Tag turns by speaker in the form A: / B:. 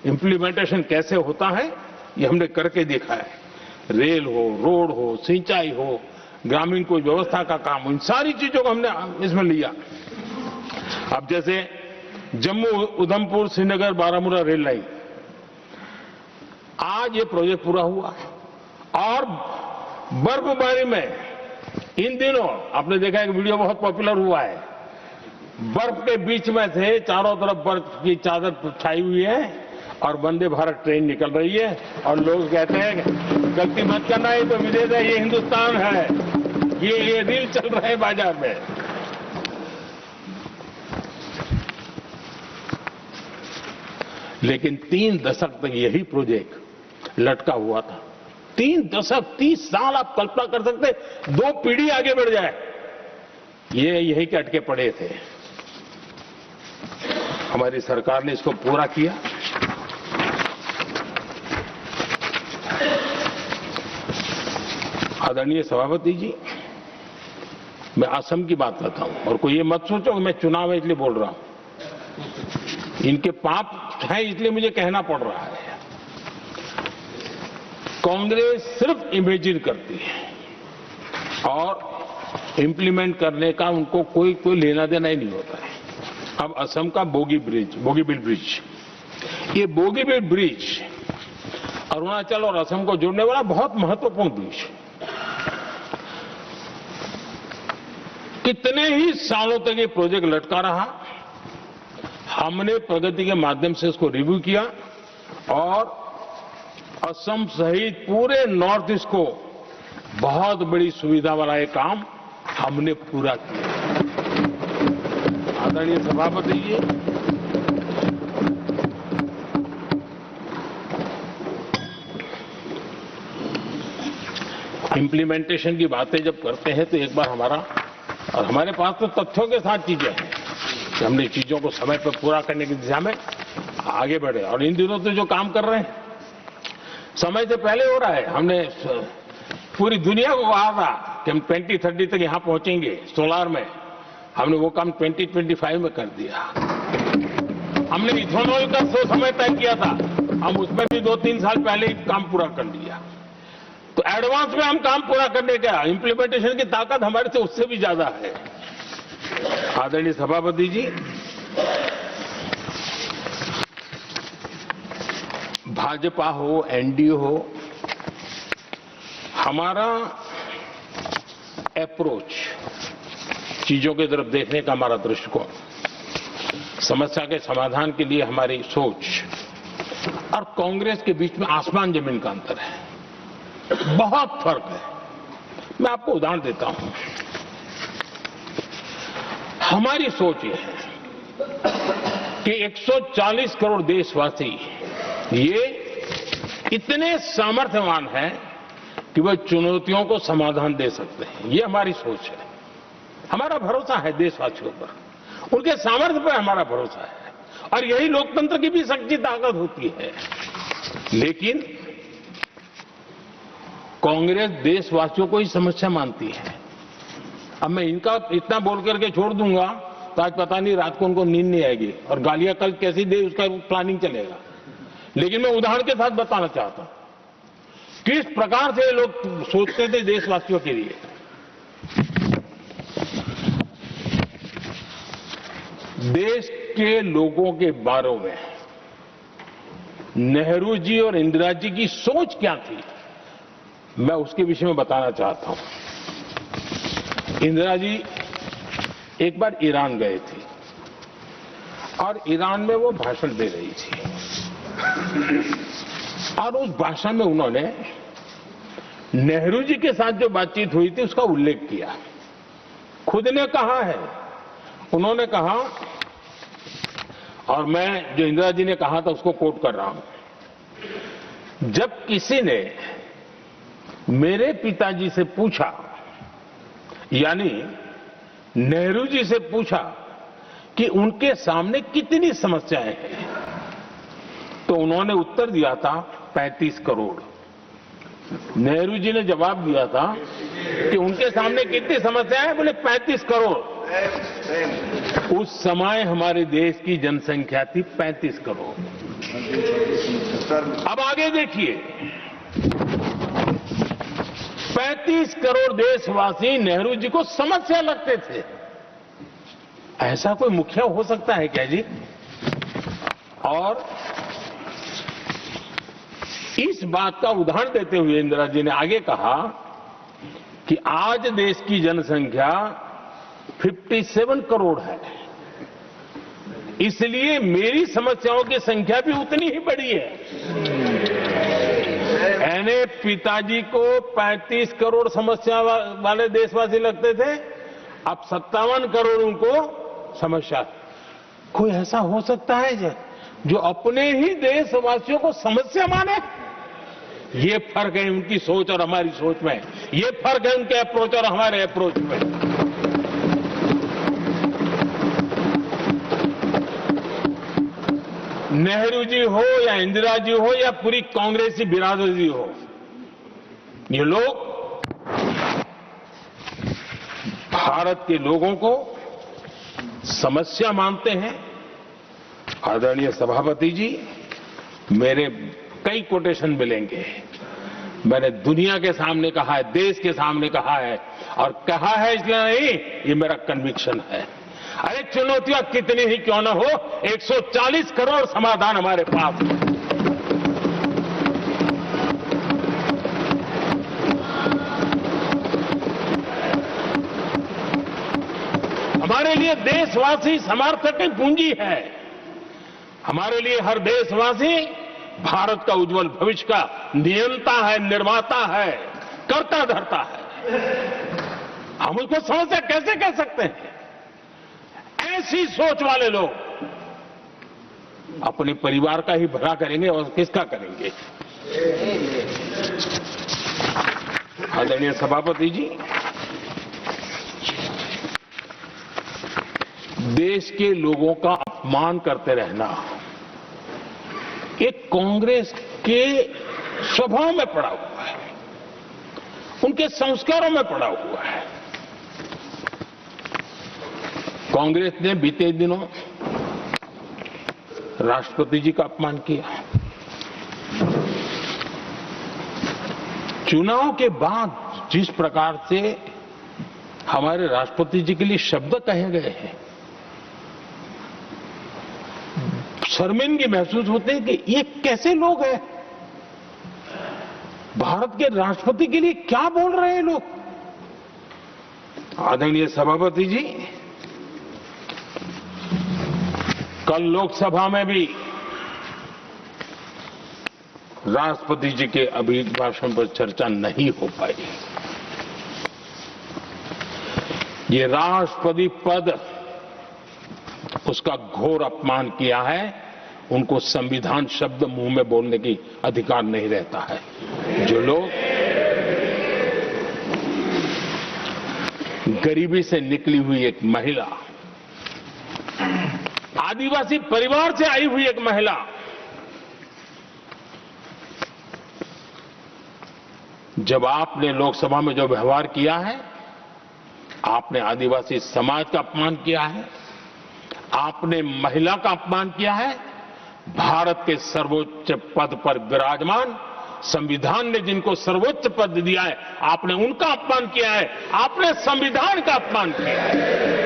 A: Implementation कैसे होता है ये हमने करके देखा है। रेल हो, रोड हो, सिंचाई हो, ग्रामीण कोई व्यवस्था का काम हो, इन सारी चीजों को हमने इसमें लिया। अब जैसे जम्मू उधमपुर श्रीनगर बारामूला रेल लाइन, आज ये प्रोजेक्ट पूरा हुआ और बर्फबारी में इन दिनों आपने देखा एक वीडियो बहुत पॉपुलर हुआ है, बर्फ के बीच में से चारों तरफ बर्फ की चादर छाई हुई है और वंदे भारत ट्रेन निकल रही है और लोग कहते हैं गलती मत करना, है तो विदेश है, ये हिंदुस्तान है, ये रील चल रहे हैं बाजार में। लेकिन 3 दशक तक यही प्रोजेक्ट लटका हुआ था। 3 दशक, 30 साल आप कल्पना कर सकते, 2 पीढ़ी आगे बढ़ जाए, ये यही के अटके पड़े थे। हमारी सरकार ने इसको पूरा किया। आदरणीय सभापति जी, मैं असम की बात करता हूं और कोई ये मत सोचो कि मैं चुनाव है इसलिए बोल रहा हूं। इनके पाप है इसलिए मुझे कहना पड़ रहा है। कांग्रेस सिर्फ इमेजिन करती है और इंप्लीमेंट करने का उनको कोई लेना देना ही नहीं होता है। अब असम का बोगीबील ब्रिज, ये बोगीबील ब्रिज अरुणाचल और असम को जोड़ने वाला बहुत महत्वपूर्ण ब्रिज, कितने ही सालों तक ये प्रोजेक्ट लटका रहा। हमने प्रगति के माध्यम से इसको रिव्यू किया और असम सहित पूरे नॉर्थ ईस्ट को बहुत बड़ी सुविधा वाला ये काम हमने पूरा किया। आदरणीय सभापति जी, इंप्लीमेंटेशन की बातें जब करते हैं तो एक बार हमारे पास तो तथ्यों के साथ चीजें हैं कि हमने चीजों को समय पर पूरा करने की दिशा में आगे बढ़े। और इन दिनों तो जो काम कर रहे हैं समय से पहले हो रहा है। हमने पूरी दुनिया को कहा था कि हम 2030 तक यहां पहुंचेंगे सोलार में, हमने वो काम 2025 में कर दिया। हमने इथेनॉल का समय तय किया था, हम उसमें भी 2-3 साल पहले ही काम पूरा कर लिया। तो एडवांस में हम काम पूरा करने का इंप्लीमेंटेशन की ताकत हमारे से उससे भी ज्यादा है। आदरणीय सभापति जी, भाजपा हो, एनडीए हो, हमारा अप्रोच, चीजों की तरफ देखने का हमारा दृष्टिकोण, समस्या के समाधान के लिए हमारी सोच और कांग्रेस के बीच में आसमान जमीन का अंतर है, बहुत फर्क है। मैं आपको उदाहरण देता हूं। हमारी सोच ये है कि 140 करोड़ देशवासी ये इतने सामर्थ्यवान हैं कि वह चुनौतियों को समाधान दे सकते हैं। ये हमारी सोच है। हमारा भरोसा है देशवासियों पर, उनके सामर्थ्य पर हमारा भरोसा है और यही लोकतंत्र की भी सच्ची ताकत होती है। लेकिन कांग्रेस देशवासियों को ही समस्या मानती है। अब मैं इनका इतना बोल करके छोड़ दूंगा तो आज पता नहीं रात को उनको नींद नहीं आएगी और गालियां कल कैसी दे उसका प्लानिंग चलेगा। लेकिन मैं उदाहरण के साथ बताना चाहता हूं किस प्रकार से लोग सोचते थे देशवासियों के लिए। देश के लोगों के बारे में नेहरू जी और इंदिरा जी की सोच क्या थी, मैं उसके विषय में बताना चाहता हूं। इंदिरा जी एक बार ईरान गए थे और ईरान में वो भाषण दे रही थी और उस भाषण में उन्होंने नेहरू जी के साथ जो बातचीत हुई थी उसका उल्लेख किया। खुद ने कहा है, उन्होंने कहा, और मैं जो इंदिरा जी ने कहा था उसको कोट कर रहा हूं, जब किसी ने मेरे पिताजी से पूछा, यानी नेहरू जी से पूछा कि उनके सामने कितनी समस्याएं हैं, तो उन्होंने उत्तर दिया था 35 करोड़। नेहरू जी ने जवाब दिया था कि उनके सामने कितनी समस्याएं हैं, बोले 35 करोड़। उस समय हमारे देश की जनसंख्या थी 35 करोड़। अब आगे देखिए, 35 करोड़ देशवासी नेहरू जी को समस्या लगते थे। ऐसा कोई मुखिया हो सकता है क्या जी? और इस बात का उदाहरण देते हुए इंदिरा जी ने आगे कहा कि आज देश की जनसंख्या 57 करोड़ है, इसलिए मेरी समस्याओं की संख्या भी उतनी ही बड़ी है। यानी पिताजी को 35 करोड़ समस्या वाले देशवासी लगते थे, अब 57 करोड़ उनको समस्या। कोई ऐसा हो सकता है जो अपने ही देशवासियों को समस्या माने? ये फर्क है उनकी सोच और हमारी सोच में, ये फर्क है उनके अप्रोच और हमारे अप्रोच में। नेहरू जी हो या इंदिरा जी हो या पूरी कांग्रेसी बिरादरी हो, ये लोग भारत के लोगों को समस्या मानते हैं। आदरणीय सभापति जी, मेरे कई कोटेशन मिलेंगे। मैंने दुनिया के सामने कहा है, देश के सामने कहा है, और कहा है इसलिए नहीं, ये मेरा कन्विक्शन है। अरे चुनौतियां कितनी ही क्यों न हो, 140 करोड़ समाधान हमारे पास है। हमारे लिए देशवासी समर्थक की पूंजी है। हमारे लिए हर देशवासी भारत का उज्जवल भविष्य का नियंता है, निर्माता है, कर्ता धर्ता है। हम उसको समस्या कैसे कह सकते हैं? ऐसी सोच वाले लोग अपने परिवार का ही भला करेंगे और किसका करेंगे? आदरणीय सभापति जी, देश के लोगों का अपमान करते रहना ये कांग्रेस के स्वभाव में पड़ा हुआ है, उनके संस्कारों में पड़ा हुआ है। कांग्रेस ने बीते दिनों राष्ट्रपति जी का अपमान किया। चुनाव के बाद जिस प्रकार से हमारे राष्ट्रपति जी के लिए शब्द कहे गए हैं, शर्मिंदगी महसूस होते हैं कि ये कैसे लोग हैं? भारत के राष्ट्रपति के लिए क्या बोल रहे हैं लोग? आदरणीय सभापति जी, कल लोकसभा में भी राष्ट्रपति जी के अभिभाषण पर चर्चा नहीं हो पाई। ये राष्ट्रपति पद, उसका घोर अपमान किया है। उनको संविधान शब्द मुंह में बोलने की अधिकार नहीं रहता है। जो लोग गरीबी से निकली हुई एक महिला, आदिवासी परिवार से आई हुई एक महिला, जब आपने लोकसभा में जो व्यवहार किया है, आपने आदिवासी समाज का अपमान किया है, आपने महिला का अपमान किया है। भारत के सर्वोच्च पद पर विराजमान, संविधान ने जिनको सर्वोच्च पद दिया है, आपने उनका अपमान किया है, आपने संविधान का अपमान किया है।